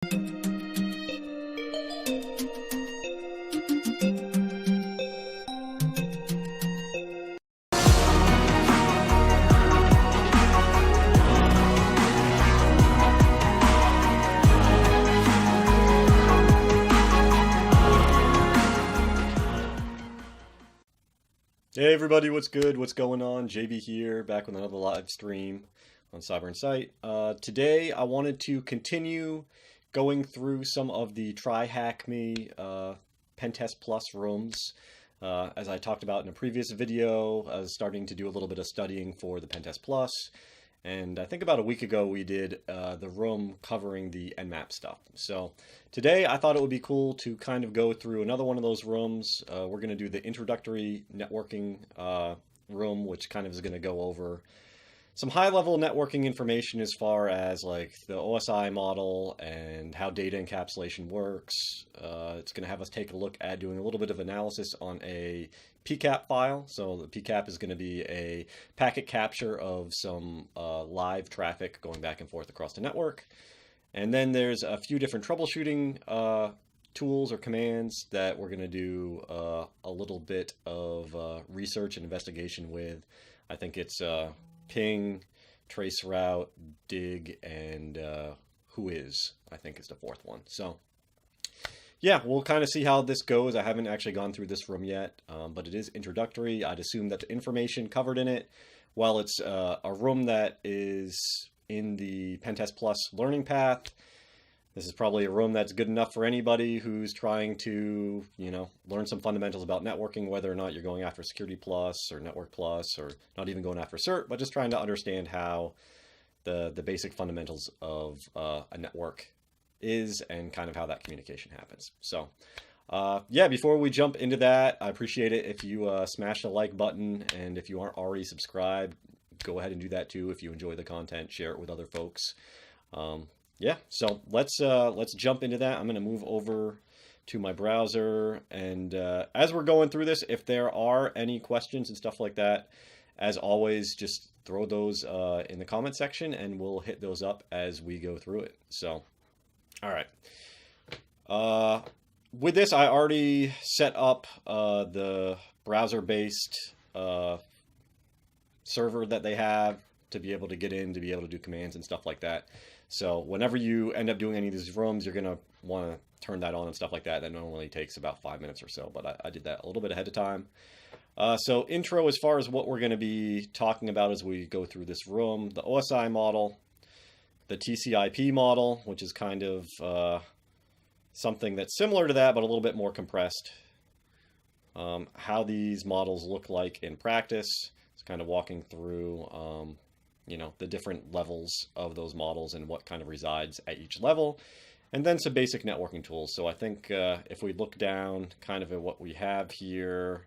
Hey everybody, what's good? What's going on? JB here, back with another live stream on Cyber Insight. Today I wanted to continue going through some of the TryHackMe Pentest Plus rooms. As I talked about in a previous video, I was starting to do a little bit of studying for the Pentest Plus. And I think about a week ago we did the room covering the Nmap stuff. So today I thought it would be cool to kind of go through another one of those rooms. We're going to do the introductory networking room, which kind of is going to go over some high-level networking information as far as like the OSI model and how data encapsulation works. It's going to have us take a look at doing a little bit of analysis on a PCAP file. So the PCAP is going to be a packet capture of some live traffic going back and forth across the network. And then there's a few different troubleshooting tools or commands that we're going to do a little bit of research and investigation with. I think it's ping, traceroute, dig, and whois, I think is the fourth one. So yeah, we'll kind of see how this goes. I haven't actually gone through this room yet, but it is introductory. I'd assume that the information covered in it, while it's a room that is in the Pentest Plus learning path, this is probably a room that's good enough for anybody who's trying to, learn some fundamentals about networking, whether or not you're going after Security Plus or Network Plus, or not even going after CERT, but just trying to understand how the basic fundamentals of a network is and kind of how that communication happens. So yeah, before we jump into that, I appreciate it if you smash the like button, and if you aren't already subscribed, go ahead and do that too. If you enjoy the content, share it with other folks. Yeah, so let's jump into that. I'm going to move over to my browser, and as we're going through this, if there are any questions and stuff like that, as always, just throw those in the comment section, and we'll hit those up as we go through it. So, all right. With this, I already set up the browser-based server that they have to be able to get in, to be able to do commands and stuff like that. So whenever you end up doing any of these rooms, you're going to want to turn that on and stuff like that. That normally takes about 5 minutes or so, but I did that a little bit ahead of time. So intro, as far as what we're going to be talking about as we go through this room, the OSI model, the TCP model, which is kind of something that's similar to that, but a little bit more compressed. How these models look like in practice. It's kind of walking through the different levels of those models and what kind of resides at each level, and then some basic networking tools. So I think if we look down kind of at what we have here,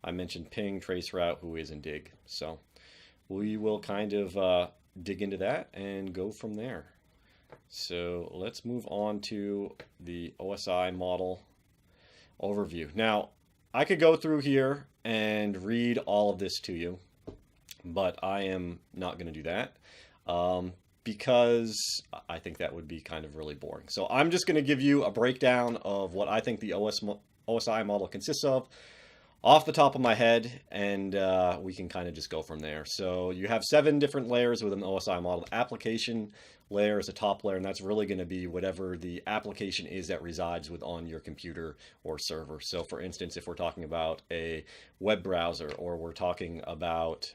I mentioned ping, traceroute, whois, and dig. So we will kind of dig into that and go from there. So let's move on to the OSI model overview. Now, I could go through here and read all of this to you, but I am not going to do that because I think that would be kind of really boring. So I'm just going to give you a breakdown of what I think the OSI model consists of off the top of my head, and we can kind of just go from there. So you have 7 different layers within the OSI model. The application layer is a top layer, and that's really going to be whatever the application is that resides on your computer or server. So for instance, if we're talking about a web browser, or we're talking about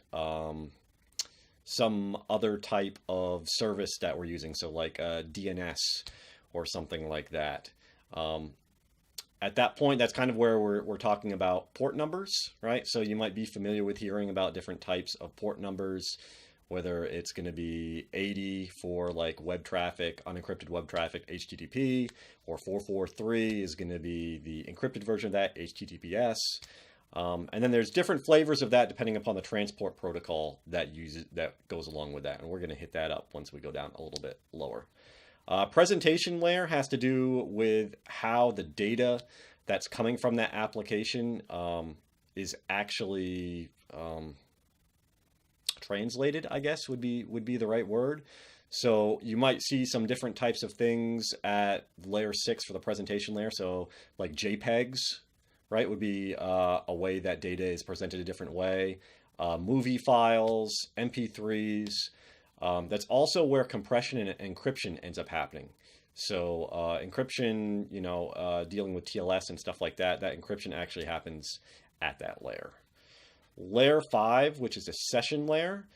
some other type of service that we're using, so like DNS or something like that. At that point, that's kind of where we're talking about port numbers, right? So you might be familiar with hearing about different types of port numbers, whether it's going to be 80 for like web traffic, unencrypted web traffic, HTTP, or 443 is going to be the encrypted version of that, HTTPS. And then there's different flavors of that depending upon the transport protocol that goes along with that. And we're going to hit that up once we go down a little bit lower. Presentation layer has to do with how the data that's coming from that application is actually translated, I guess would be the right word. So you might see some different types of things at layer 6 for the presentation layer. So like JPEGs, right, would be a way that data is presented a different way. Movie files, MP3s. That's also where compression and encryption ends up happening. So encryption, dealing with TLS and stuff like that, that encryption actually happens at that layer. Layer 5, which is a session layer,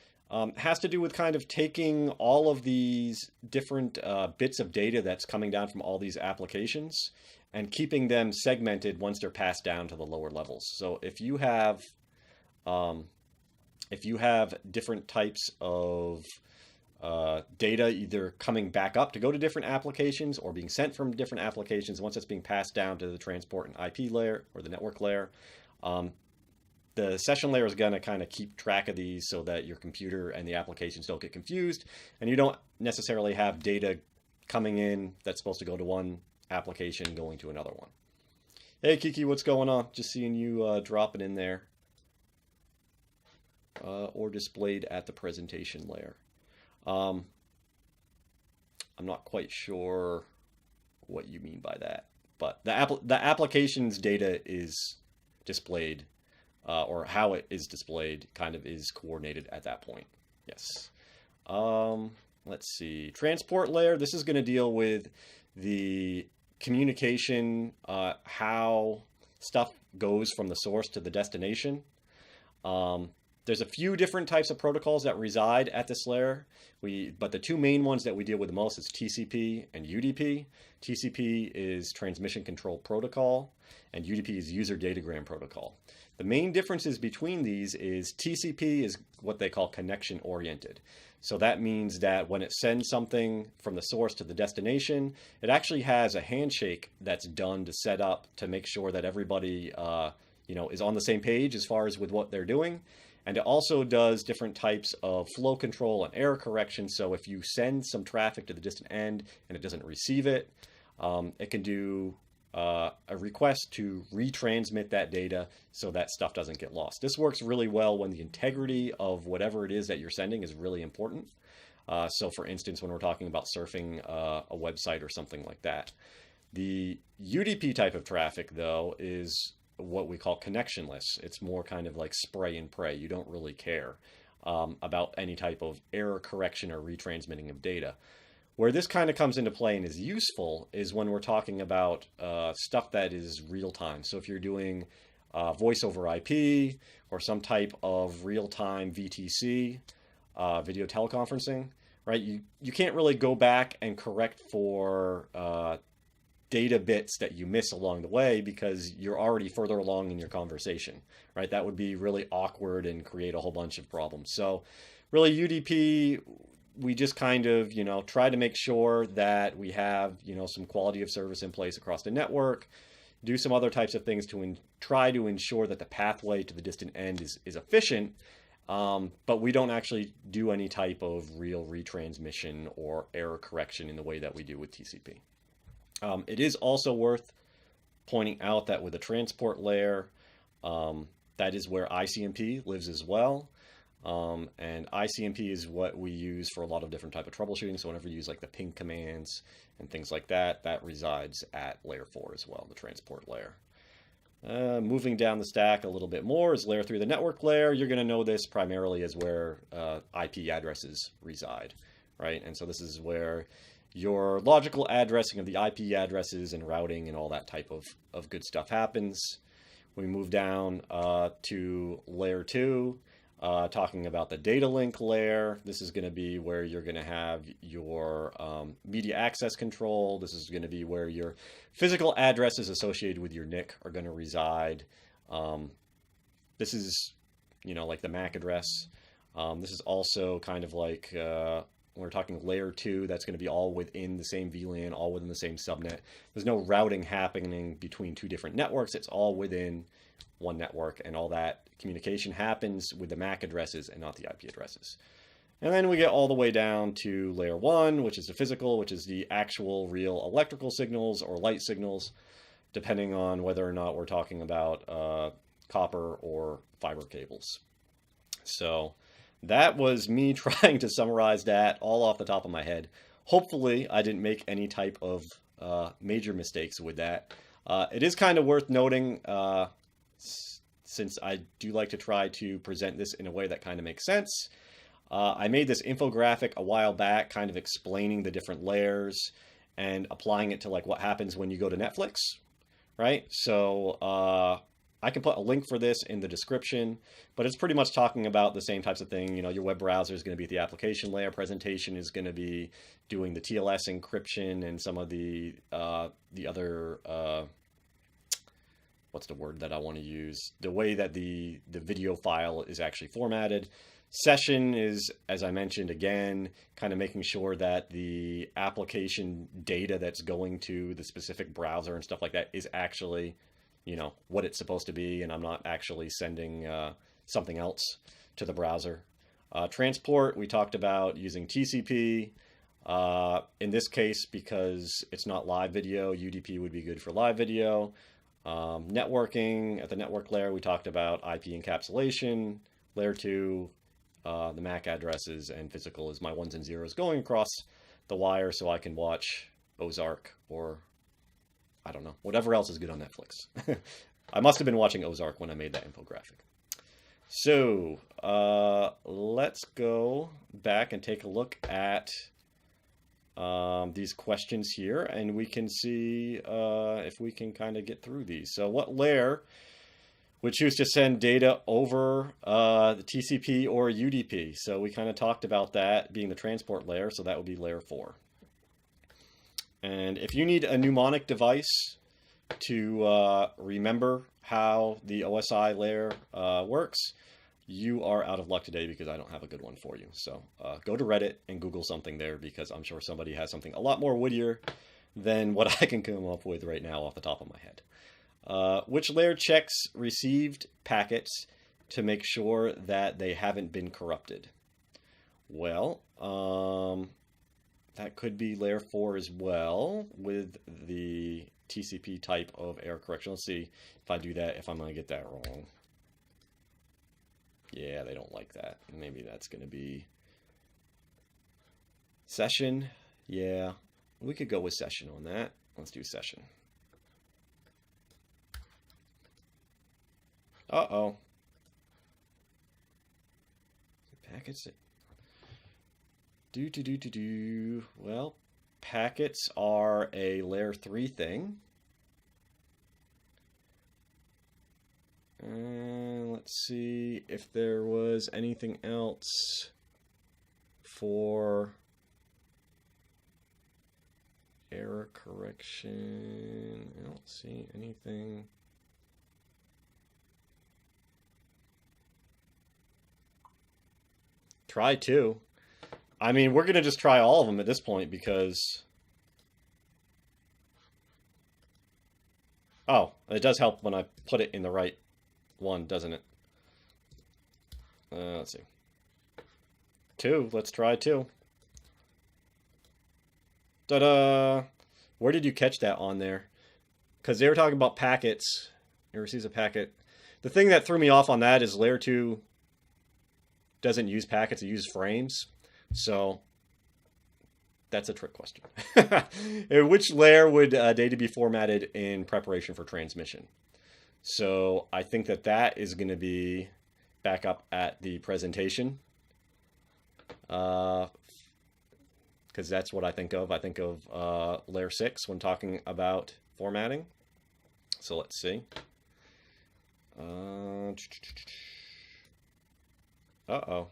has to do with kind of taking all of these different bits of data that's coming down from all these applications and keeping them segmented once they're passed down to the lower levels. So if you have different types of data either coming back up to go to different applications or being sent from different applications, once it's being passed down to the transport and IP layer or the network layer, the session layer is going to kind of keep track of these so that your computer and the applications don't get confused, and you don't necessarily have data coming in that's supposed to go to one application going to another one. Hey Kiki, what's going on? Just seeing you drop it in there. Or displayed at the presentation layer. I'm not quite sure what you mean by that, but the application's data is displayed, or how it is displayed kind of is coordinated at that point. Yes. Let's see. Transport layer. This is going to deal with the communication, how stuff goes from the source to the destination. There's a few different types of protocols that reside at this layer, but the two main ones that we deal with the most is TCP and UDP. TCP is Transmission Control Protocol, and UDP is User Datagram Protocol. The main differences between these is TCP is what they call connection oriented. So that means that when it sends something from the source to the destination, it actually has a handshake that's done to set up to make sure that everybody is on the same page as far as with what they're doing. And it also does different types of flow control and error correction. So if you send some traffic to the distant end and it doesn't receive it, it can do a request to retransmit that data so that stuff doesn't get lost. This works really well when the integrity of whatever it is that you're sending is really important. So for instance, when we're talking about surfing a website or something like that. The UDP type of traffic, though, is what we call connectionless. It's more kind of like spray and pray. You don't really care about any type of error correction or retransmitting of data. Where this kind of comes into play and is useful is when we're talking about stuff that is real time. So if you're doing voice over IP or some type of real-time VTC, video teleconferencing, right? You can't really go back and correct for data bits that you miss along the way because you're already further along in your conversation, right? That would be really awkward and create a whole bunch of problems. So really UDP, we just kind of, try to make sure that we have, some quality of service in place across the network, do some other types of things to try to ensure that the pathway to the distant end is efficient, but we don't actually do any type of real retransmission or error correction in the way that we do with TCP. It is also worth pointing out that with the transport layer, that is where ICMP lives as well. And ICMP is what we use for a lot of different type of troubleshooting. So whenever you use like the ping commands and things like that, that resides at layer 4 as well, the transport layer. Moving down the stack a little bit more is layer 3, the network layer. You're going to know this primarily as where IP addresses reside, right? And so this is where your logical addressing of the IP addresses and routing and all that type of good stuff happens. We move down to layer 2, talking about the data link layer. This is going to be where you're going to have your media access control. This is going to be where your physical addresses associated with your NIC are going to reside. This is, like the MAC address. This is also kind of like when we're talking layer 2, that's going to be all within the same VLAN, all within the same subnet. There's no routing happening between two different networks. It's all within one network, and all that communication happens with the MAC addresses and not the IP addresses. And then we get all the way down to layer 1, which is the physical, which is the actual real electrical signals or light signals, depending on whether or not we're talking about copper or fiber cables. So that was me trying to summarize that all off the top of my head. Hopefully, I didn't make any type of major mistakes with that. It is kind of worth noting, since I do like to try to present this in a way that kind of makes sense. I made this infographic a while back, kind of explaining the different layers and applying it to like what happens when you go to Netflix, right? So I can put a link for this in the description, but it's pretty much talking about the same types of thing. You know, your web browser is going to be the application layer. Presentation is going to be doing the TLS encryption and some of the other what's the word that I want to use? The way that the video file is actually formatted. Session is, as I mentioned again, kind of making sure that the application data that's going to the specific browser and stuff like that is actually, you know, what it's supposed to be, and I'm not actually sending something else to the browser. Transport, we talked about using TCP. In this case, because it's not live video, UDP would be good for live video. Networking, at the network layer, we talked about IP encapsulation. Layer 2, the MAC addresses, and physical is my ones and zeros going across the wire so I can watch Ozark or, I don't know, whatever else is good on Netflix. I must have been watching Ozark when I made that infographic. So let's go back and take a look at these questions here, and we can see if we can kind of get through these. So what layer would choose to send data over the TCP or UDP? So we kind of talked about that being the transport layer, so that would be layer 4. And if you need a mnemonic device to remember how the OSI layer works, you are out of luck today because I don't have a good one for you. So go to Reddit and Google something there, because I'm sure somebody has something a lot more wittier than what I can come up with right now off the top of my head. Which layer checks received packets to make sure that they haven't been corrupted? Well, that could be layer 4 as well, with the TCP type of error correction. Let's see if I do that, if I'm going to get that wrong. Yeah, they don't like that. Maybe that's going to be session. Yeah, we could go with session on that. Let's do session. Uh-oh. Packets. Well, packets are a layer 3 thing. Let's see if there was anything else for error correction. I don't see anything. Try 2. I mean, we're going to just try all of them at this point because... Oh, it does help when I put it in the right one, doesn't it? Let's see. 2. Let's try 2. Ta-da! Where did you catch that on there? Because they were talking about packets. It receives a packet. The thing that threw me off on that is layer 2 doesn't use packets, it uses frames. So that's a trick question. Which layer would data be formatted in preparation for transmission? So I think that that is going to be back up at the presentation. Because that's what I think of. I think of layer 6 when talking about formatting. So let's see. Uh-oh.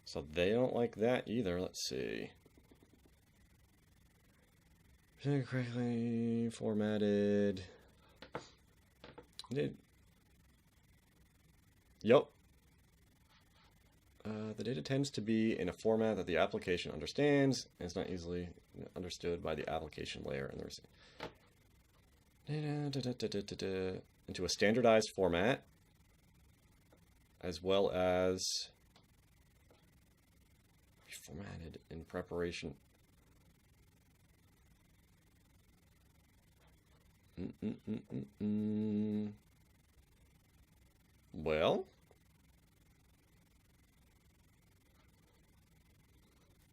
So they don't like that either. Let's see. Correctly formatted. Yep. The data tends to be in a format that the application understands and is not easily understood by the application layer and the into a standardized format, as well as formatted in preparation. Well,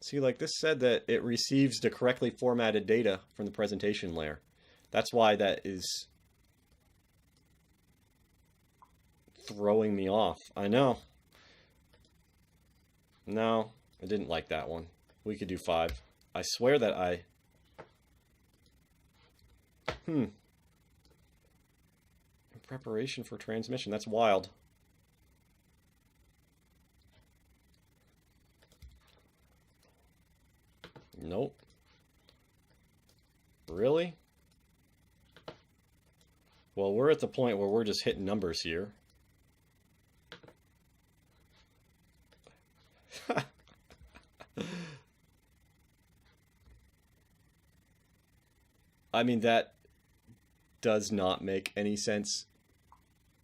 see, like this said that it receives the correctly formatted data from the presentation layer. That's why that is throwing me off. I know. No, I didn't like that one. We could do 5. I swear that in preparation for transmission. That's wild. Nope. Really? Well, we're at the point where we're just hitting numbers here. I mean, that does not make any sense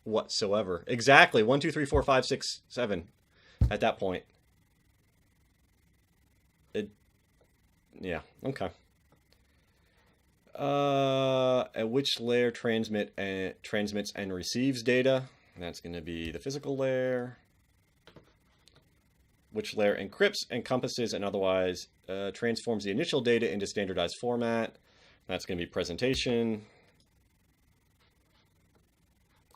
whatsoever. Exactly. 1, 2, 3, 4, 5, 6, 7 at that point. Yeah, okay. At which layer transmits and receives data? That's going to be the physical layer. Which layer encrypts, encompasses, and otherwise transforms the initial data into standardized format. That's going to be presentation.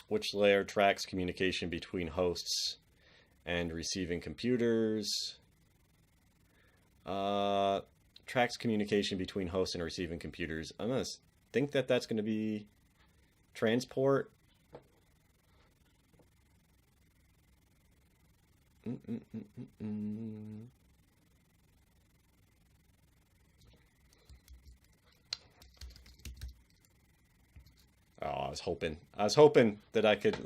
Which layer tracks communication between hosts and receiving computers? Tracks communication between hosts and receiving computers. I'm going to think that that's going to be transport. Oh, I was hoping that I could.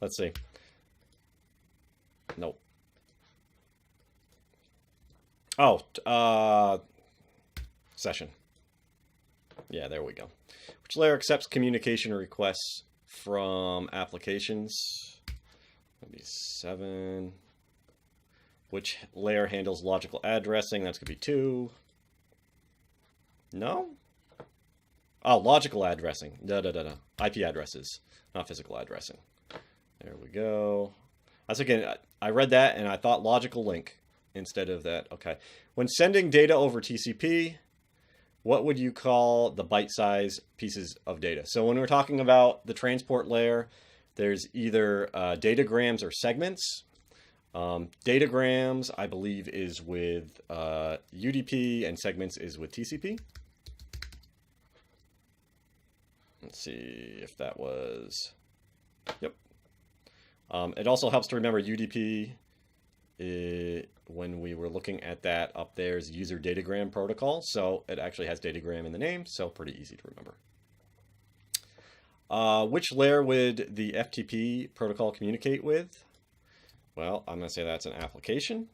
Let's see. Nope. Oh, session. Yeah, there we go. Which layer accepts communication requests from applications? That'd be 7. Which layer handles logical addressing? That's going to be 2. No? Oh, logical addressing. IP addresses, not physical addressing. There we go. That's again, I read that and I thought logical link instead of that. Okay. When sending data over TCP, what would you call the byte-size pieces of data? So when we're talking about the transport layer, there's either datagrams or segments. Datagrams, I believe, is with UDP, and segments is with TCP. Let's see if that was... Yep. It also helps to remember UDP. When we were looking at that up there's user datagram protocol, so it actually has datagram in the name, so pretty easy to remember. Which layer would the FTP protocol communicate with? Well, I'm going to say that's an application.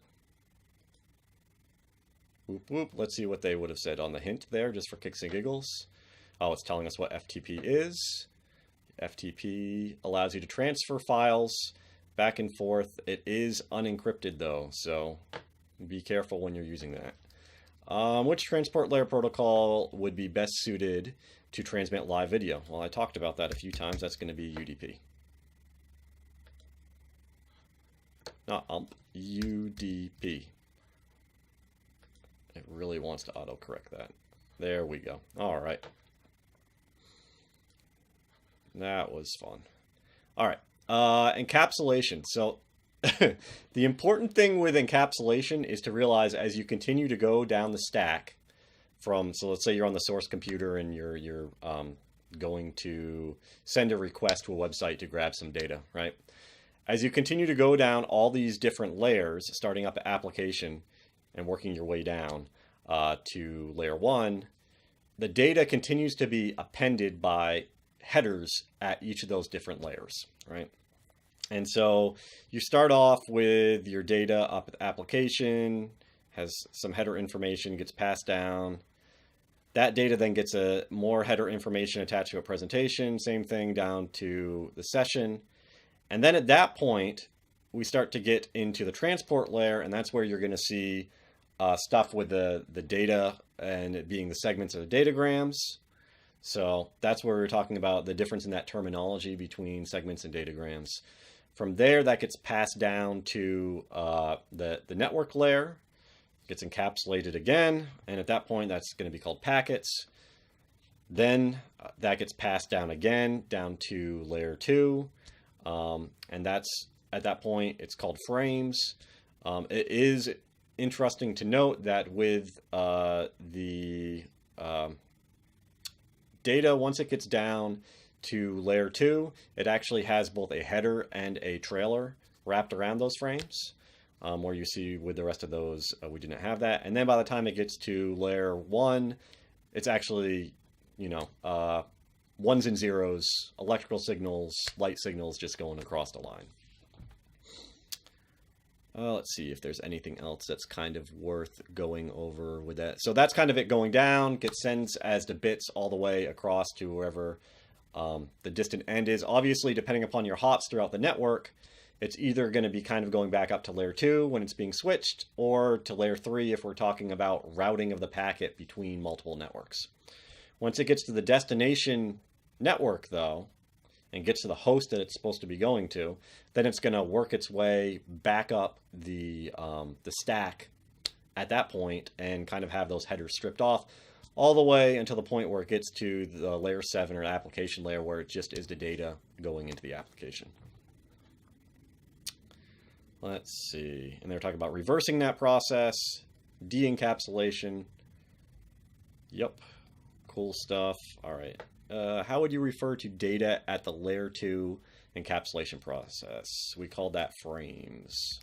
Whoop, whoop. Let's see what they would have said on the hint there, just for kicks and giggles. Oh, it's telling us what FTP is. FTP allows you to transfer files back and forth. It is unencrypted though, so be careful when you're using that. Which transport layer protocol would be best suited to transmit live video? Well, I talked about that a few times. That's going to be UDP. Not UMP, UDP. It really wants to autocorrect that. There we go. All right. That was fun. All right. Encapsulation. So the important thing with encapsulation is to realize as you continue to go down the stack from, so let's say you're on the source computer and you're going to send a request to a website to grab some data, right? As you continue to go down all these different layers, starting up at application and working your way down to layer 1, the data continues to be appended by headers at each of those different layers, right? And so you start off with your data up at the application, has some header information, gets passed down. That data then gets more header information attached to a presentation, same thing down to the session. And then at that point, we start to get into the transport layer, and that's where you're going to see stuff with the data and it being the segments of the datagrams. So that's where we're talking about the difference in that terminology between segments and datagrams. From there, that gets passed down to the network layer, gets encapsulated again, and at that point, that's going to be called packets. Then that gets passed down again, down to layer 2, and that's, at that point, it's called frames. It is interesting to note that with the data, once it gets down to layer 2, it actually has both a header and a trailer wrapped around those frames, where you see with the rest of those, we didn't have that. And then by the time it gets to layer 1, it's actually, you know, ones and zeros, electrical signals, light signals just going across the line. Let's see if there's anything else that's kind of worth going over with that. So that's kind of it going down, gets sends as the bits all the way across to wherever the distant end is. Obviously, depending upon your hops throughout the network, it's either going to be kind of going back up to layer 2 when it's being switched, or to layer 3 if we're talking about routing of the packet between multiple networks. Once it gets to the destination network, though, and gets to the host that it's supposed to be going to, then it's going to work its way back up the stack at that point and kind of have those headers stripped off all the way until the point where it gets to the layer 7 or application layer, where it just is the data going into the application. Let's see. And they're talking about reversing that process, de-encapsulation. Yep. Cool stuff. All right. How would you refer to data at the layer 2 encapsulation process? We called that frames.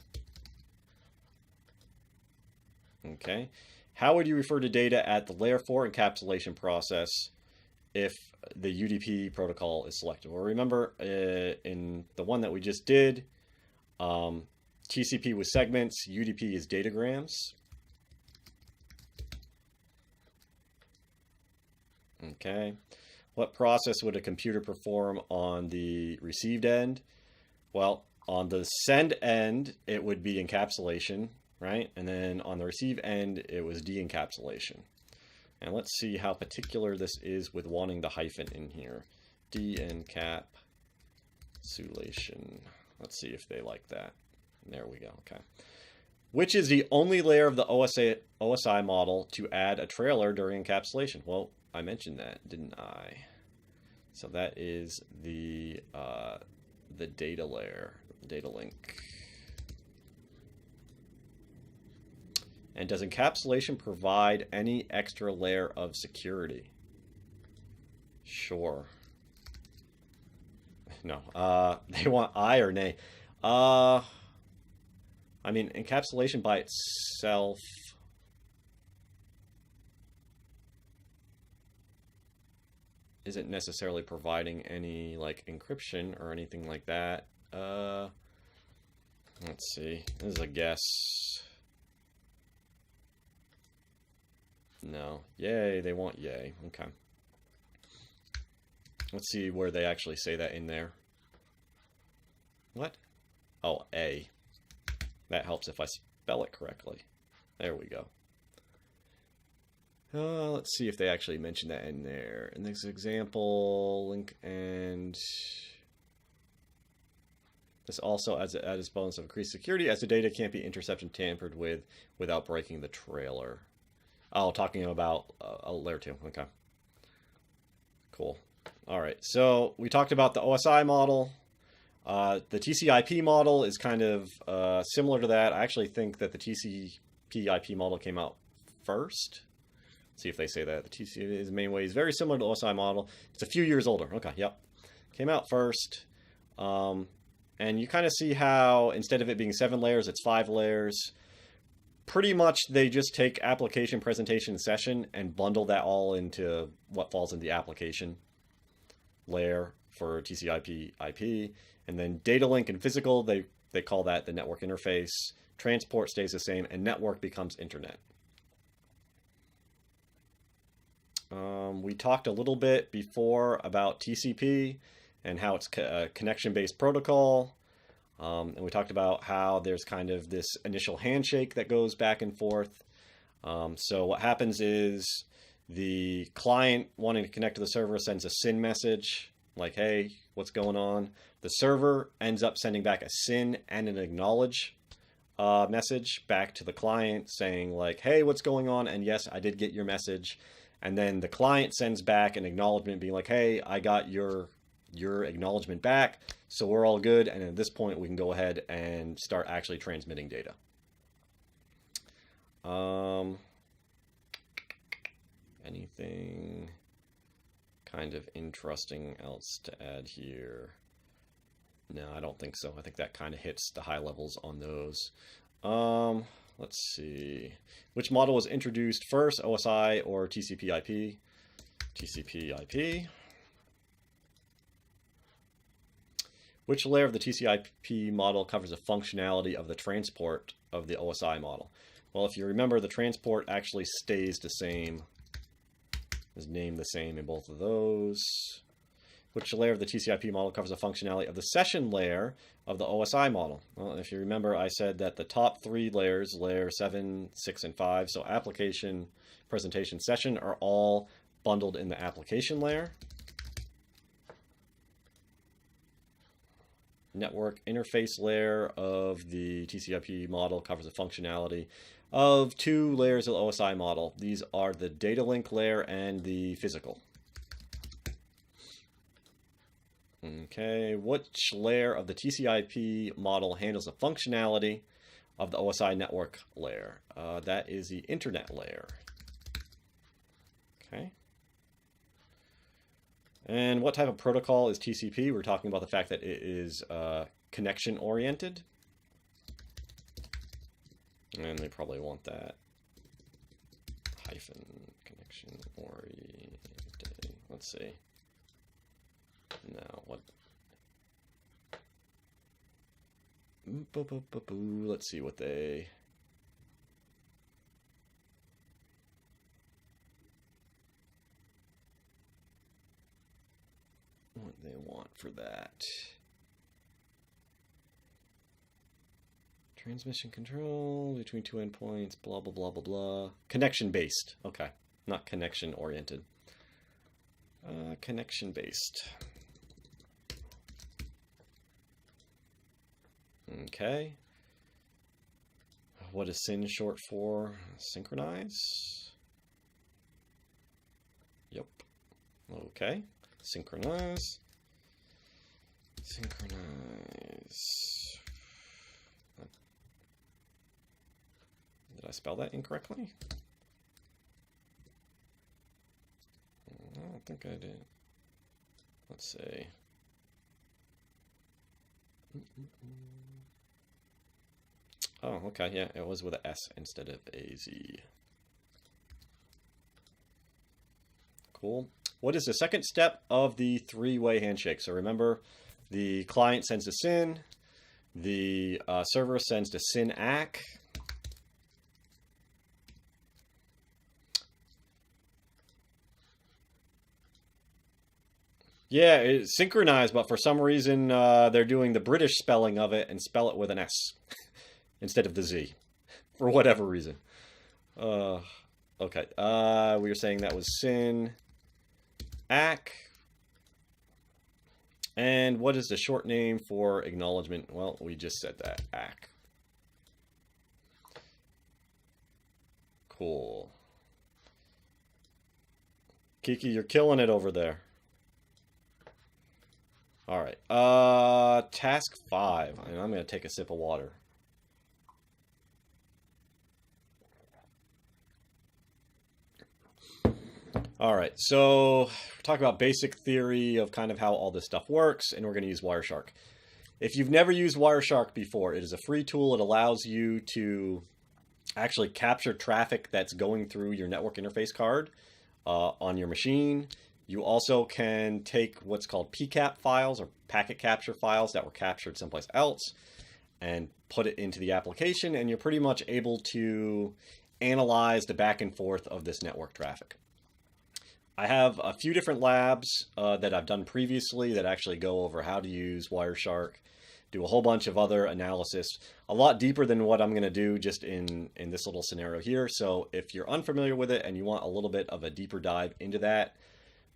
Okay. How would you refer to data at the layer 4 encapsulation process if the UDP protocol is selected? Well, remember in the one that we just did, TCP was segments, UDP is datagrams. Okay. What process would a computer perform on the received end? Well, on the send end, it would be encapsulation, right? And then on the receive end, it was de-encapsulation. And let's see how particular this is with wanting the hyphen in here. De-encapsulation. Let's see if they like that. There we go. Okay. Which is the only layer of the OSI model to add a trailer during encapsulation? Well, I mentioned that, didn't I? So that is the data layer, data link. And does encapsulation provide any extra layer of security? Sure. No. They want aye or nay. I mean, encapsulation by itself isn't necessarily providing any like encryption or anything like that. Let's see. This is a guess. No. Yay, they want yay. Okay. Let's see where they actually say that in there. What? Oh, A. That helps if I spell it correctly. There we go. Let's see if they actually mention that in there. In this example, link and this also adds its bonus of increased security as the data can't be intercepted and tampered with without breaking the trailer. Oh, talking about a layer 2. Okay. Cool. All right. So we talked about the OSI model. The TCP/IP model is kind of similar to that. I actually think that the TCP/IP model came out first. Let's see if they say that. The TCP main way is very similar to the OSI model. It's a few years older. Okay, yep. Came out first. And you kind of see how instead of it being 7 layers, it's 5 layers. Pretty much they just take application, presentation, session and bundle that all into what falls in the application layer for TCP/IP. And then data link and physical, they call that the network interface. Transport stays the same, and network becomes internet. We talked a little bit before about TCP and how it's a connection-based protocol. And we talked about how there's kind of this initial handshake that goes back and forth. So what happens is the client wanting to connect to the server sends a SYN message. like, hey, what's going on? The server ends up sending back a SYN and an acknowledge message back to the client saying like, hey, what's going on? And yes, I did get your message. And then the client sends back an acknowledgement being like, hey, I got your acknowledgement back, so we're all good. And at this point, we can go ahead and start actually transmitting data. Anything kind of interesting else to add here? No, I don't think so. I think that kind of hits the high levels on those. Let's see. Which model was introduced first, OSI or TCP/IP? TCP/IP. Which layer of the TCP/IP model covers the functionality of the transport of the OSI model? Well, if you remember, the transport actually stays the same, is named the same in both of those. Which layer of the TCP/IP model covers the functionality of the session layer of the OSI model? Well, if you remember, I said that the top three layers, layer 7, 6, and 5, so application, presentation, session, are all bundled in the application layer. Network interface layer of the TCP/IP model covers the functionality of two layers of the OSI model. These are the data link layer and the physical. Okay, which layer of the TCP/IP model handles the functionality of the OSI network layer? That is the internet layer. Okay. And what type of protocol is TCP? We're talking about the fact that it is connection oriented. And they probably want that hyphen connection oriented. Let's see. Now what? Let's see what they. What they want for that. Transmission control between two endpoints, blah, blah, blah, blah, blah. Connection based. Okay. Not connection oriented. Connection based. Okay. What is SYN short for? Synchronize? Yep. Okay. Synchronize. Synchronize. Did I spell that incorrectly? I don't think I did. Let's see. Oh, okay, yeah, it was with an S instead of a Z. Cool. What is the second step of the three-way handshake? So remember, the client sends to SYN, the server sends to SYN-ACK. Yeah, it's synchronized, but for some reason they're doing the British spelling of it and spell it with an S instead of the Z, for whatever reason. Okay, we were saying that was SYN-ACK. And what is the short name for acknowledgement? Well, we just said that, ACK. Cool. Kiki, you're killing it over there. All right, task 5. And I'm going to take a sip of water. All right, so we're talking about basic theory of kind of how all this stuff works, and we're going to use Wireshark. If you've never used Wireshark before, it is a free tool. It allows you to actually capture traffic that's going through your network interface card on your machine. You also can take what's called PCAP files or packet capture files that were captured someplace else and put it into the application, and you're pretty much able to analyze the back and forth of this network traffic. I have a few different labs that I've done previously that actually go over how to use Wireshark, do a whole bunch of other analysis, a lot deeper than what I'm going to do just in this little scenario here. So if you're unfamiliar with it and you want a little bit of a deeper dive into that,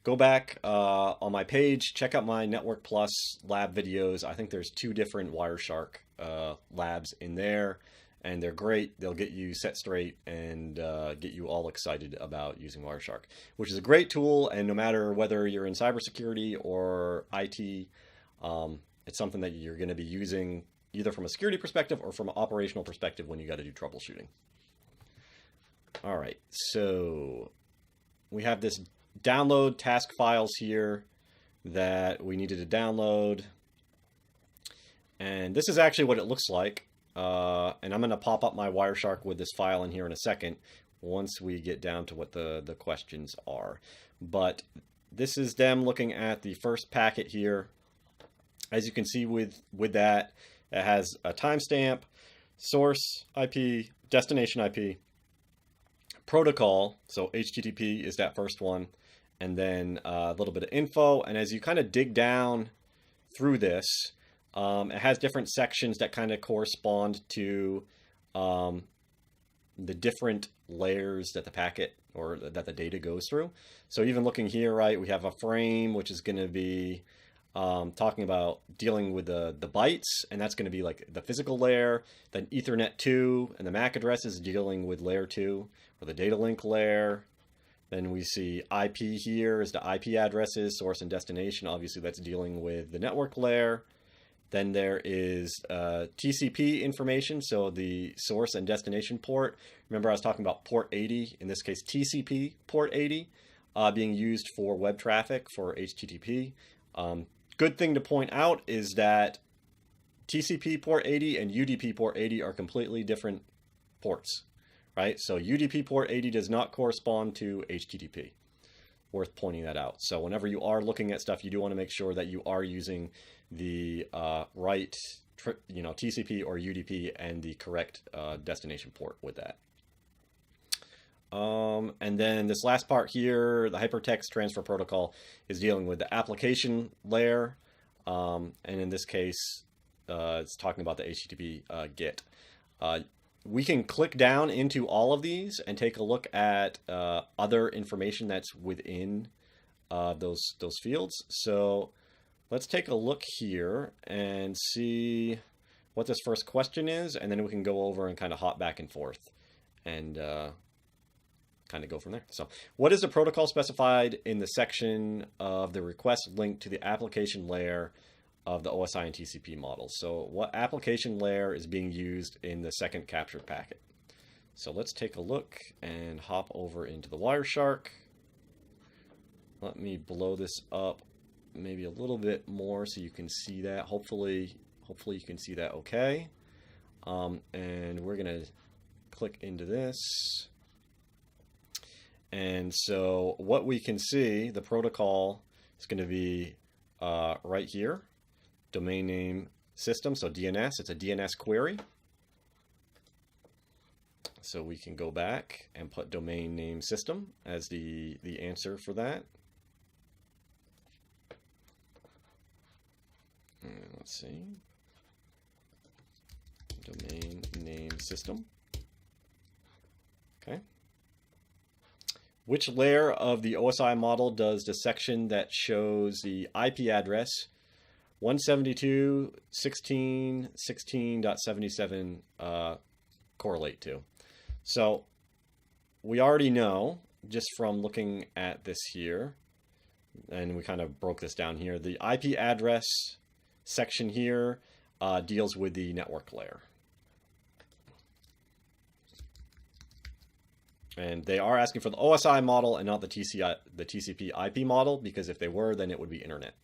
go back on my page, check out my Network Plus lab videos. I think there's 2 different Wireshark labs in there, and they're great. They'll get you set straight and get you all excited about using Wireshark, which is a great tool. And no matter whether you're in cybersecurity or IT, it's something that you're going to be using either from a security perspective or from an operational perspective when you got to do troubleshooting. All right, so we have this download task files here that we needed to download. And this is actually what it looks like. And I'm going to pop up my Wireshark with this file in here in a second once we get down to what the questions are. But this is them looking at the first packet here. As you can see with that, it has a timestamp, source IP, destination IP, protocol, so HTTP is that first one, and then a little bit of info. And as you kind of dig down through this, it has different sections that kind of correspond to the different layers that the packet or that the data goes through. So even looking here, right, we have a frame, which is going to be talking about dealing with the bytes, and that's going to be like the physical layer. Then Ethernet 2 and the MAC address is dealing with layer 2 or the data link layer. Then we see IP here is the IP addresses, source and destination. Obviously, that's dealing with the network layer. Then there is TCP information, so the source and destination port. Remember, I was talking about port 80, in this case TCP port 80, being used for web traffic for HTTP. Good thing to point out is that TCP port 80 and UDP port 80 are completely different ports, right? So UDP port 80 does not correspond to HTTP. Worth pointing that out. So whenever you are looking at stuff, you do want to make sure that you are using the right, TCP or UDP and the correct destination port with that. And then this last part here, the hypertext transfer protocol, is dealing with the application layer. And in this case, it's talking about the HTTP GET. We can click down into all of these and take a look at other information that's within those fields. So let's take a look here and see what this first question is, and then we can go over and kind of hop back and forth and kind of go from there. So what is the protocol specified in the section of the request linked to the application layer of the OSI and TCP models? So what application layer is being used in the second captured packet? So let's take a look and hop over into the Wireshark. Let me blow this up maybe a little bit more so you can see that. Hopefully you can see that okay. And we're going to click into this. And so what we can see, the protocol is going to be right here, domain name system, so DNS, it's a DNS query. So we can go back and put domain name system as the answer for that. And let's see, domain name system. Okay. Which layer of the OSI model does the section that shows the IP address 172.16.16.77 correlate to? So we already know just from looking at this here, and we kind of broke this down here, the IP address section here deals with the network layer. And they are asking for the OSI model and not the TCP IP model, because if they were, then it would be internet.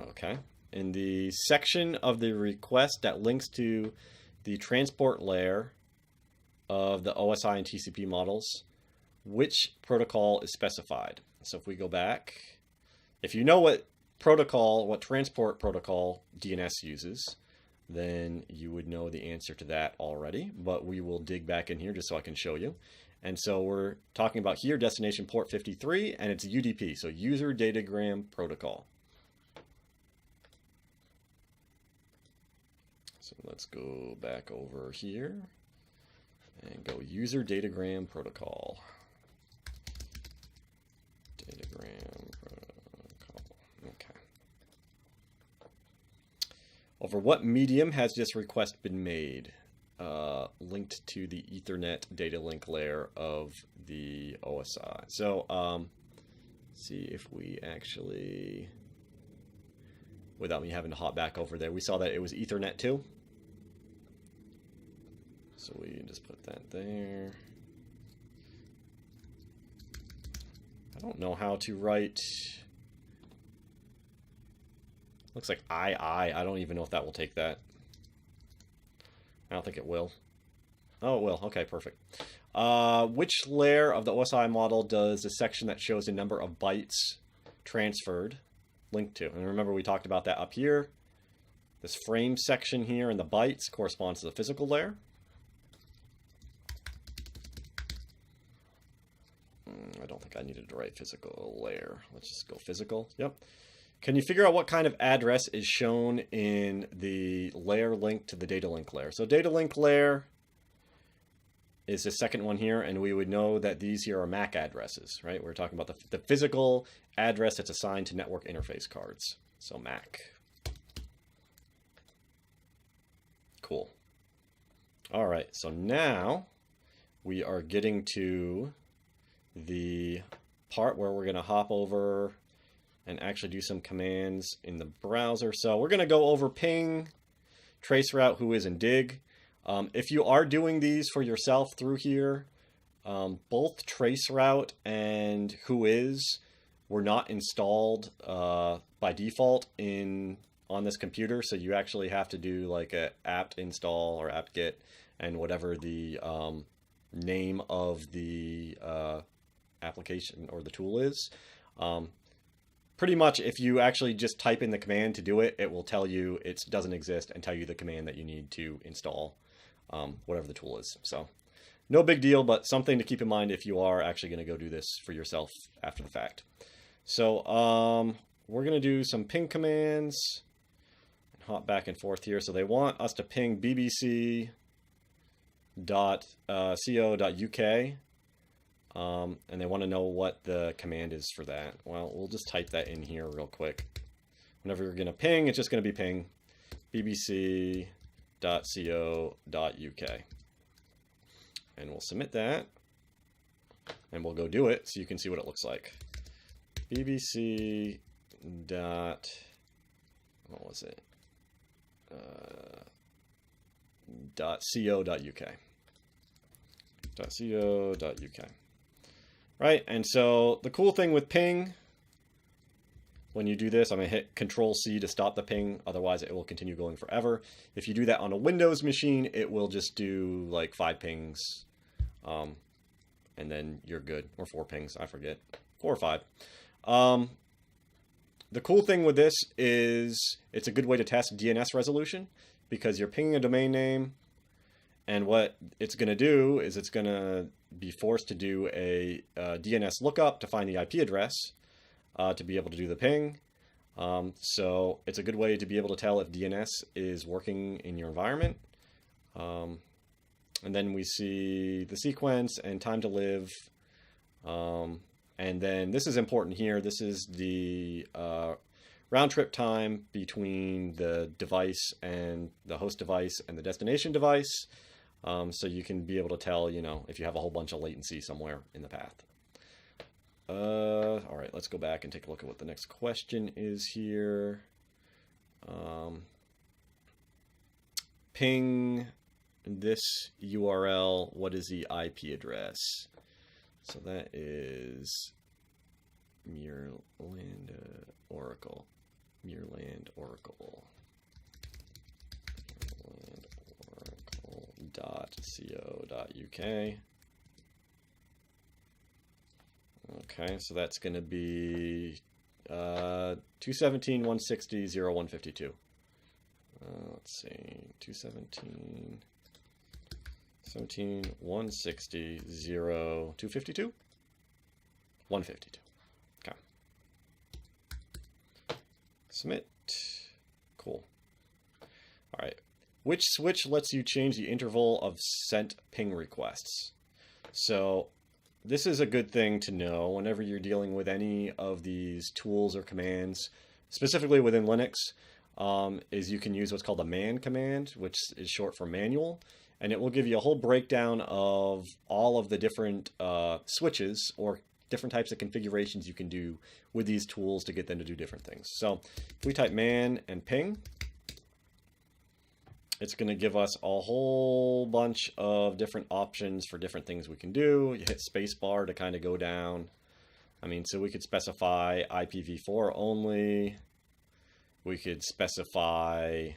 Okay. In the section of the request that links to the transport layer of the OSI and TCP models, which protocol is specified? So if we go back, if you know what transport protocol DNS uses, then you would know the answer to that already, but we will dig back in here just so I can show you. And so we're talking about here destination port 53, and it's UDP, so user datagram protocol. So let's go back over here and go user datagram protocol. Over what medium has this request been made? Linked to the Ethernet data link layer of the OSI. So, see if we actually, without me having to hop back over there, we saw that it was Ethernet 2. So we just put that there. I don't know how to write. Looks like II. I don't even know if that will take that. I don't think it will. Oh, it will. Okay, perfect. Which layer of the OSI model does the section that shows the number of bytes transferred link to? And remember, we talked about that up here. This frame section here in the bytes corresponds to the physical layer. I don't think I needed to write physical layer. Let's just go physical. Yep. Can you figure out what kind of address is shown in the layer link to the data link layer? So data link layer is the second one here, and we would know that these here are MAC addresses, right? We're talking about the physical address that's assigned to network interface cards. So MAC. Cool. All right, so now we are getting to the part where we're going to hop over and actually do some commands in the browser. So we're going to go over ping, traceroute, whois, and dig. If you are doing these for yourself through here, both traceroute and whois were not installed by default on this computer. So you actually have to do like a apt install or apt-get and whatever the name of the application or the tool is. Pretty much if you actually just type in the command to do it, it will tell you it doesn't exist and tell you the command that you need to install whatever the tool is. So no big deal, but something to keep in mind if you are actually going to go do this for yourself after the fact. So we're going to do some ping commands and hop back and forth here. So they want us to ping bbc.co.uk. And they want to know what the command is for that. Well, we'll just type that in here real quick. Whenever you're going to ping, it's just going to be ping bbc.co.uk. And we'll submit that. And we'll go do it so you can see what it looks like. bbc. What was it? .co.uk. .co.uk. Right, and so the cool thing with ping, when you do this, I'm going to hit Control-C to stop the ping, otherwise it will continue going forever. If you do that on a Windows machine, it will just do like 5 pings, and then you're good, or 4 pings, I forget, 4 or 5. The cool thing with this is it's a good way to test DNS resolution, because you're pinging a domain name, and what it's going to do is it's going to be forced to do a DNS lookup to find the IP address to be able to do the ping. So it's a good way to be able to tell if DNS is working in your environment. And then we see the sequence and time to live. And then this is important here. This is the round trip time between the device and the host device and the destination device. So you can be able to tell, if you have a whole bunch of latency somewhere in the path. All right, let's go back and take a look at what the next question is here. Ping this URL. What is the IP address? So that is Muirland Oracle. Muirland Oracle. .co.uk. Okay, so that's going to be 217.160.0.152. Let's see, 217.160.0.252? 152. Okay. Submit. Cool. All right. Which switch lets you change the interval of sent ping requests? So this is a good thing to know whenever you're dealing with any of these tools or commands, specifically within Linux. is you can use what's called the man command, which is short for manual, and it will give you a whole breakdown of all of the different switches or different types of configurations you can do with these tools to get them to do different things. So if we type man and ping, it's going to give us a whole bunch of different options for different things we can do. You hit spacebar to kind of go down. I mean, so we could specify IPv4 only. We could specify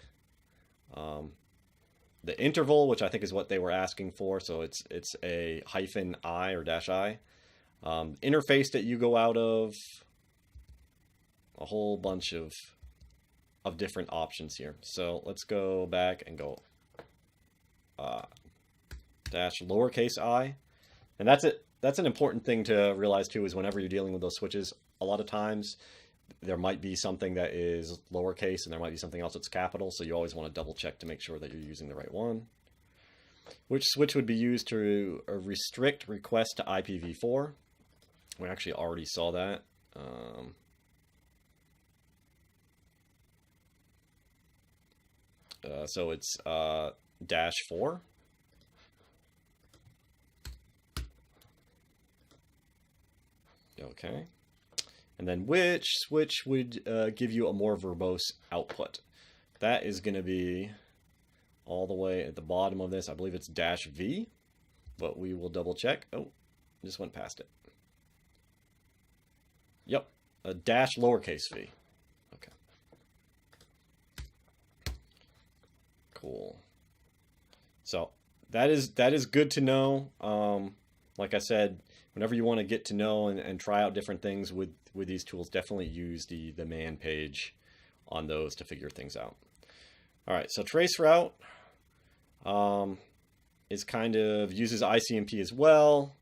the interval, which I think is what they were asking for. So it's a -i or -i. Interface that you go out of. A whole bunch of different options here. So let's go back and go dash lowercase I. And that's it. That's an important thing to realize too, is whenever you're dealing with those switches, a lot of times there might be something that is lowercase and there might be something else that's capital. So you always want to double check to make sure that you're using the right one. Which switch would be used to restrict requests to IPv4? We actually already saw that. So it's -4. Okay. And then which switch would give you a more verbose output? That is going to be all the way at the bottom of this. I believe it's -V, but we will double check. Oh, just went past it. Yep, a -lowercase v. Okay. Cool. So that is good to know. Like I said, whenever you want to get to know and try out different things with these tools, definitely use the man page on those to figure things out. All right, so traceroute is kind of uses ICMP as well,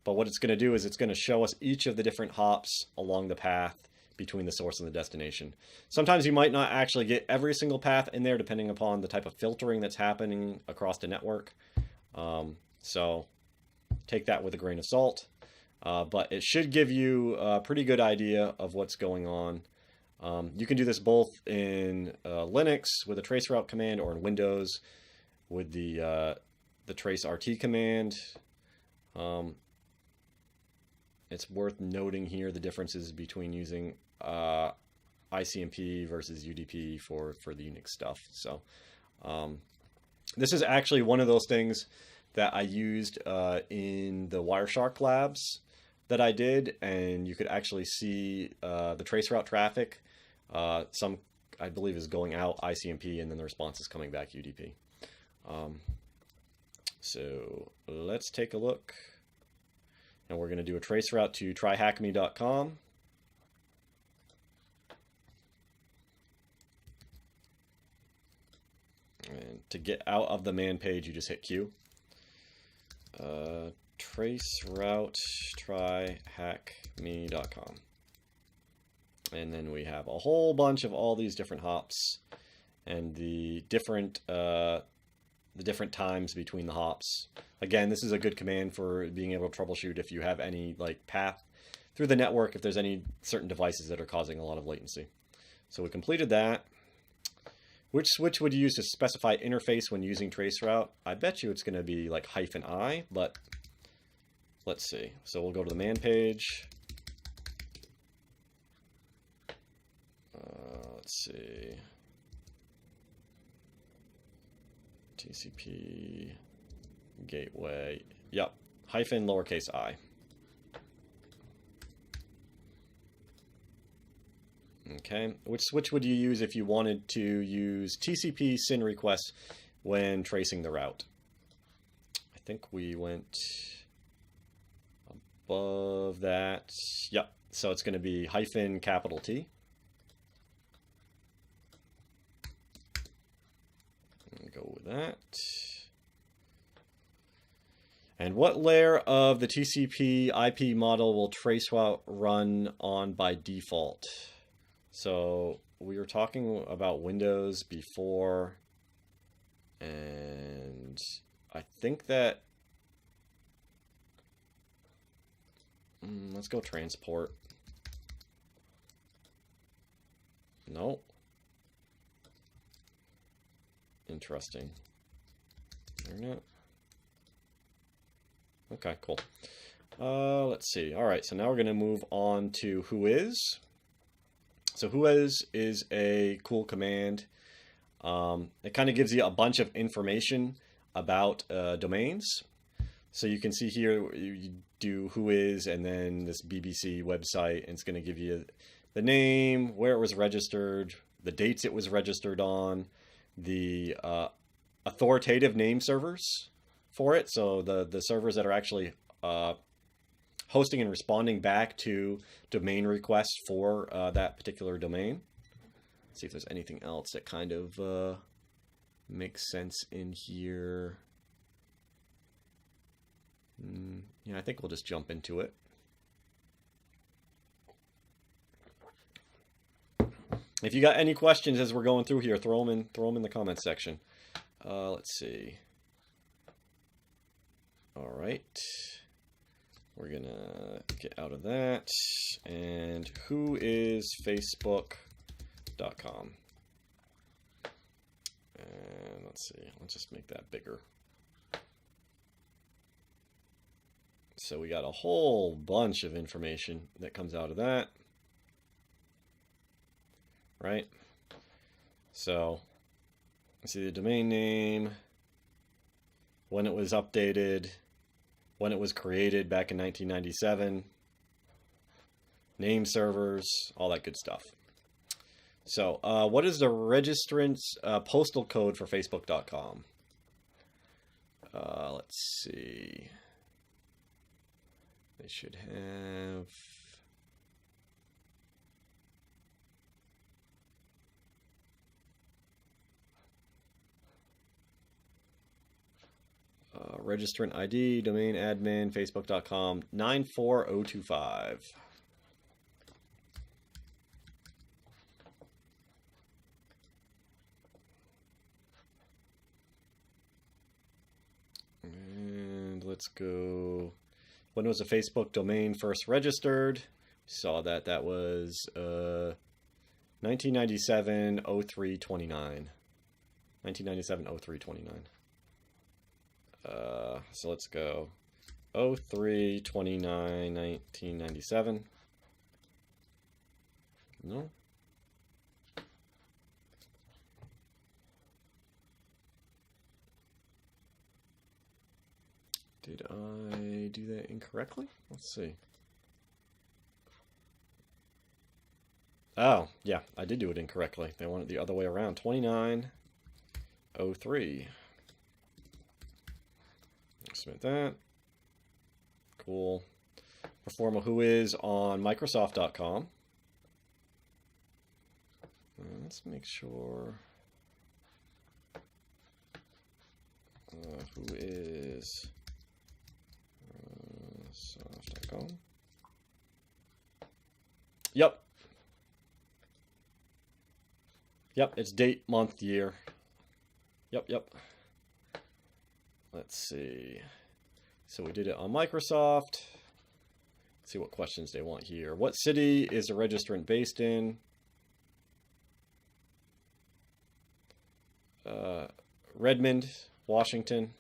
but what it's going to do is it's going to show us each of the different hops along the path between the source and the destination. Sometimes you might not actually get every single path in there depending upon the type of filtering that's happening across the network. So take that with a grain of salt. But it should give you a pretty good idea of what's going on. You can do this both in Linux with a traceroute command or in Windows with the traceRT command. It's worth noting here the differences between using ICMP versus UDP for the Unix stuff. So this is actually one of those things that I used in the Wireshark labs that I did, and you could actually see the traceroute traffic. Some, I believe, is going out ICMP, and then the response is coming back UDP. So let's take a look. And we're going to do a traceroute to TryHackMe.com. And to get out of the man page, you just hit Q. Traceroute TryHackMe.com. And then we have a whole bunch of all these different hops and the different times between the hops. Again, this is a good command for being able to troubleshoot if you have any like path through the network, if there's any certain devices that are causing a lot of latency. So we completed that. Which switch would you use to specify interface when using traceroute? I bet you it's going to be like -I, but let's see. So we'll go to the man page. Let's see. TCP gateway. Yep. -lowercase I. Okay. Which switch would you use if you wanted to use TCP SYN requests when tracing the route? I think we went above that. Yep. So it's going to be -T. Go with that. And what layer of the TCP IP model will traceroute run on by default? So we were talking about Windows before, and I think that let's go transport. No. Interesting. Internet. Okay, cool. Let's see. All right, so now we're going to move on to whois. So whois is a cool command. It kind of gives you a bunch of information about domains. So you can see here, you do whois and then this BBC website, and it's going to give you the name, where it was registered, the dates it was registered on, the authoritative name servers for it. So the servers that are actually hosting and responding back to domain requests for that particular domain. Let's see if there's anything else that kind of makes sense in here. Yeah, I think we'll just jump into it. If you got any questions as we're going through here, throw them in the comments section. Let's see. All right. We're going to get out of that. And who is Facebook.com? And let's see. Let's just make that bigger. So we got a whole bunch of information that comes out of that. Right? So, let's see the domain name, when it was updated, when it was created back in 1997, name servers, all that good stuff. So, what is the registrant's postal code for Facebook.com? Let's see. They should have... registrant ID, domain admin, Facebook.com, 94025. And let's go. When was a Facebook domain first registered? We saw that was 1997 0329. 1997 0329. So let's go 03/29 1997. No. Did I do that incorrectly? Let's see. Oh, yeah, I did do it incorrectly. They want it the other way around. 29/03. Submit that. Cool. Perform a whois on Microsoft.com. Let's make sure. Whois Microsoft.com. Yep. Yep, it's date, month, year. Yep. Let's see. So we did it on Microsoft. Let's see what questions they want here. What city is the registrant based in? Redmond, Washington.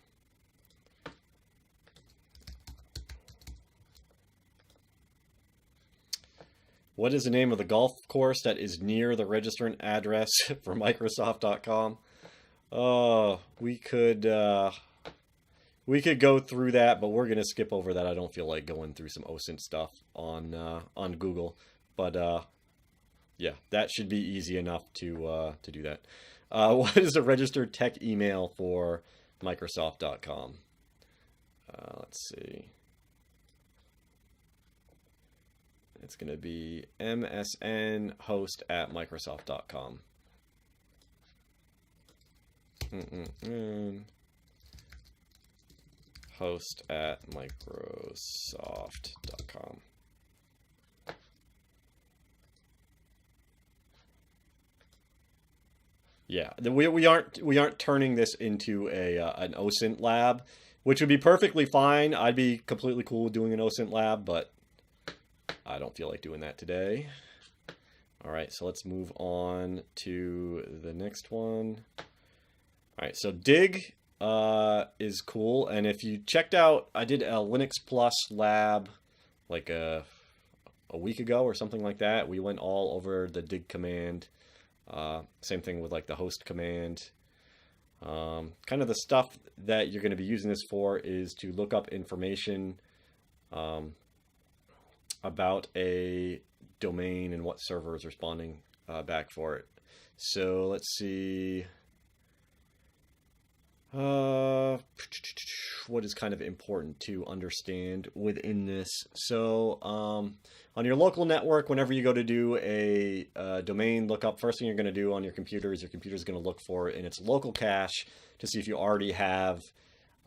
What is the name of the golf course that is near the registrant address for Microsoft.com? We could go through that, but we're gonna skip over that. I don't feel like going through some OSINT stuff on Google, but yeah, that should be easy enough to do that. What is the registered tech email for Microsoft.com? Let's see. It's gonna be msnhost@microsoft.com. Host@microsoft.com. Yeah, we aren't turning this into an OSINT lab, which would be perfectly fine. I'd be completely cool with doing an OSINT lab, but I don't feel like doing that today. All right, so let's move on to the next one. All right, so dig is cool, and if you checked out, I did a Linux Plus lab like a week ago or something like that. We went all over the dig command. Same thing with like the host command. Kind of the stuff that you're going to be using this for is to look up information about a domain and what server is responding back for it. So let's see. What is kind of important to understand within this? So on your local network, whenever you go to do a domain lookup, first thing you're going to do on your computer is going to look for it in its local cache to see if you already have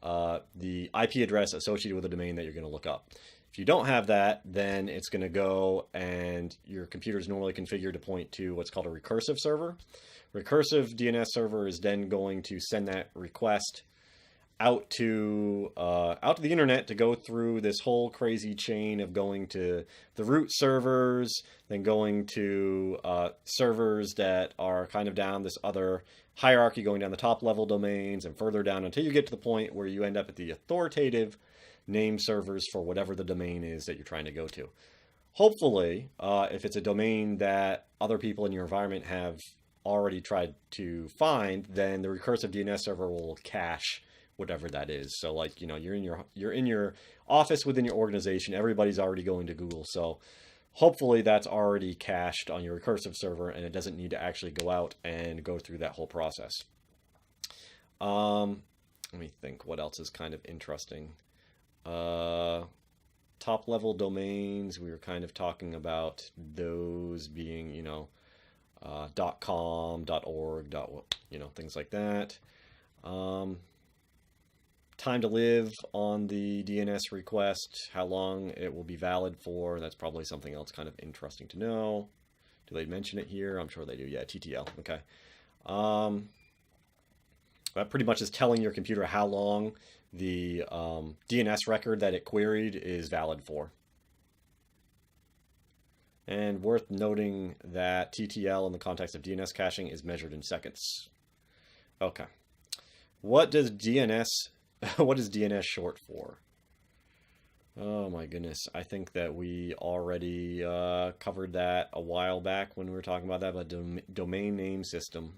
the IP address associated with the domain that you're going to look up. If you don't have that, then it's going to go, and your computer is normally configured to point to what's called a recursive server. Recursive DNS server is then going to send that request out to the internet to go through this whole crazy chain of going to the root servers, then going to servers that are kind of down this other hierarchy, going down the top level domains and further down until you get to the point where you end up at the authoritative name servers for whatever the domain is that you're trying to go to. Hopefully, if it's a domain that other people in your environment have already tried to find, then the recursive DNS server will cache whatever that is. So like, you know, you're in your office within your organization, everybody's already going to Google. So hopefully that's already cached on your recursive server and it doesn't need to actually go out and go through that whole process. Let me think what else is kind of interesting. Top level domains, we were kind of talking about those being, you know, .com, .org, you know, things like that. Time to live on the DNS request, how long it will be valid for. That's probably something else kind of interesting to know. Do they mention it here? I'm sure they do. Yeah, TTL. Okay. That pretty much is telling your computer how long the DNS record that it queried is valid for. And worth noting that TTL in the context of DNS caching is measured in seconds. Okay. What is DNS short for? Oh my goodness. I think that we already covered that a while back when we were talking about that, but domain name system.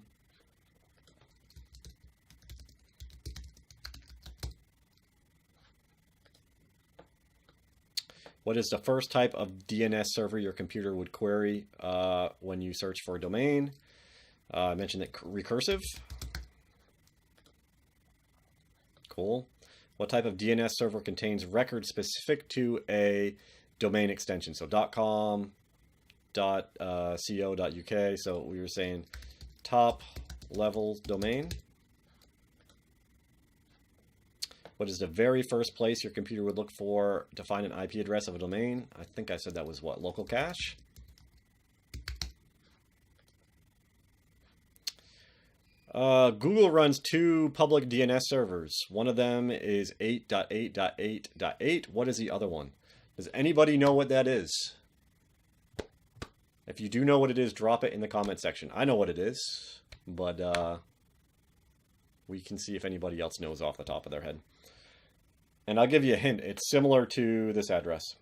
What is the first type of DNS server your computer would query when you search for a domain? I mentioned that recursive. Cool. What type of DNS server contains records specific to a domain extension? So .com, .co, .uk. So we were saying top level domain. What is the very first place your computer would look for to find an IP address of a domain? I think I said that was what? Local cache? Google runs two public DNS servers. One of them is 8.8.8.8. What is the other one? Does anybody know what that is? If you do know what it is, drop it in the comment section. I know what it is, but we can see if anybody else knows off the top of their head. And I'll give you a hint. It's similar to this address.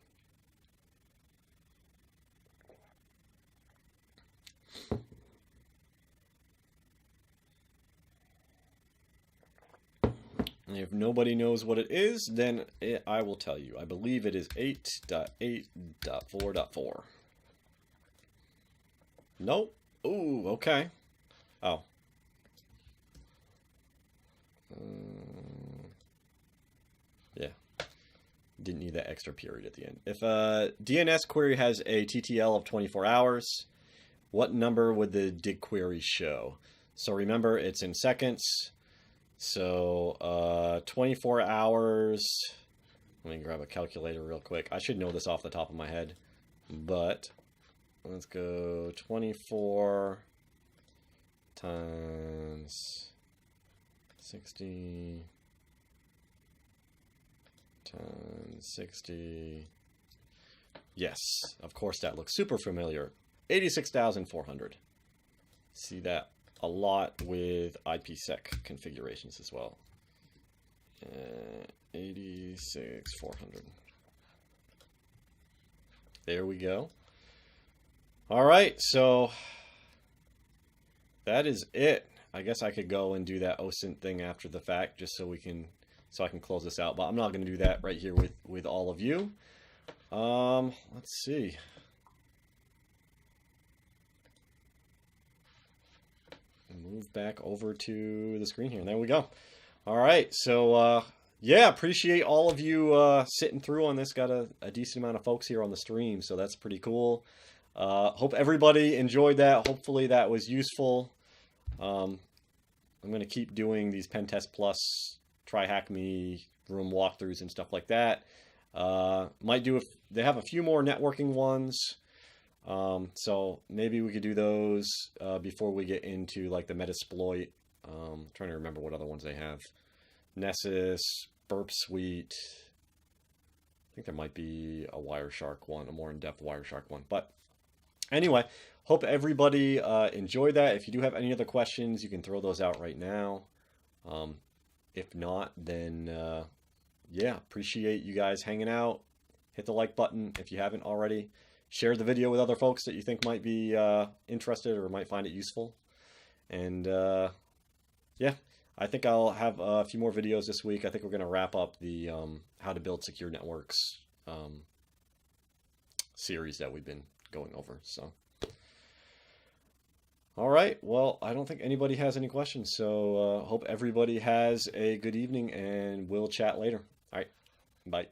And if nobody knows what it is, then I will tell you. I believe it is 8.8.4.4. Nope. Ooh, okay. Oh. Yeah. Didn't need that extra period at the end. If a DNS query has a TTL of 24 hours, what number would the dig query show? So remember, it's in seconds. So 24 hours. Let me grab a calculator real quick. I should know this off the top of my head, but let's go 24 times 60 times 60. Yes, of course that looks super familiar. 86,400. See that a lot with IPsec configurations as well. 86,400. There we go. All right, so that is it. I guess I could go and do that OSINT thing after the fact, just so I can close this out. But I'm not going to do that right here with all of you. Let's see. Move back over to the screen here. And there we go. All right, so yeah, appreciate all of you sitting through on this. Got a decent amount of folks here on the stream, so that's pretty cool. Hope everybody enjoyed that. Hopefully that was useful. I'm going to keep doing these Pentest Plus, TryHackMe room walkthroughs and stuff like that. Might do they have a few more networking ones. So maybe we could do those before we get into like the Metasploit. I'm trying to remember what other ones they have. Nessus, Burp Suite. I think there might be a Wireshark one, a more in-depth Wireshark one. But anyway, hope everybody enjoyed that. If you do have any other questions, you can throw those out right now. If not, then yeah, appreciate you guys hanging out. Hit the like button if you haven't already. Share the video with other folks that you think might be interested or might find it useful. And yeah, I think I'll have a few more videos this week. I think we're going to wrap up the how to build secure networks series that we've been going over. So, all right. Well, I don't think anybody has any questions. So hope everybody has a good evening, and we'll chat later. All right. Bye.